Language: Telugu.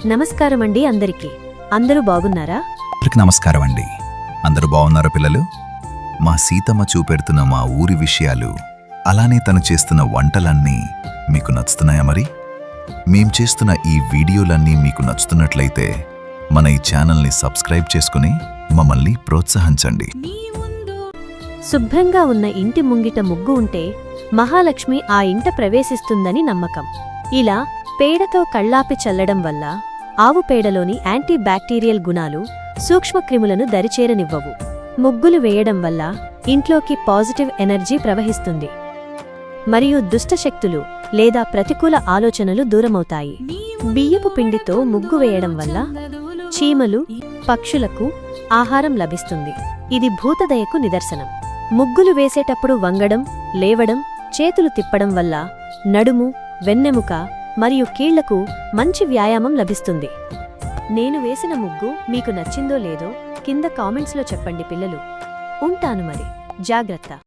నమస్కారమండి అందరికీ. అందరూ బాగున్నారా? నమస్కారం అండి. అందరూ బాగున్నారా పిల్లలు? మా సీతమ్మ చూపెడుతున్న మా ఊరి విషయాలు, అలానే తను చేస్తున్న వంటలన్నీ మీకు నచ్చుతున్నాయా? మరి మేం చేస్తున్న ఈ వీడియోలన్నీ మీకు నచ్చుతున్నట్లయితే మన ఈ ఛానల్ని సబ్స్క్రైబ్ చేసుకుని మమ్మల్ని ప్రోత్సహించండి. శుభ్రంగా ఉన్న ఇంటి ముంగిట ముగ్గు ఉంటే మహాలక్ష్మి ఆ ఇంట ప్రవేశిస్తుందని నమ్మకం. ఇలా పేడతో కళ్ళాపి చల్లడం వల్ల ఆవు పేడలోని యాంటీ బ్యాక్టీరియల్ గుణాలు సూక్ష్మక్రిములను దరిచేరనివ్వవు. ముగ్గులు వేయడం వల్ల ఇంట్లోకి పాజిటివ్ ఎనర్జీ ప్రవహిస్తుంది మరియు దుష్టశక్తులు లేదా ప్రతికూల ఆలోచనలు దూరమవుతాయి. బియ్యపు పిండితో ముగ్గు వేయడం వల్ల చీమలు, పక్షులకు ఆహారం లభిస్తుంది. ఇది భూతదయకు నిదర్శనం. ముగ్గులు వేసేటప్పుడు వంగడం, లేవడం, చేతులు తిప్పడం వల్ల నడుము, వెన్నెముక మరియు కీళ్లకు మంచి వ్యాయామం లభిస్తుంది. నేను వేసిన ముగ్గు మీకు నచ్చిందో లేదో కింద కామెంట్స్లో చెప్పండి పిల్లలు. ఉంటాను మరి. జాగ్రత్త.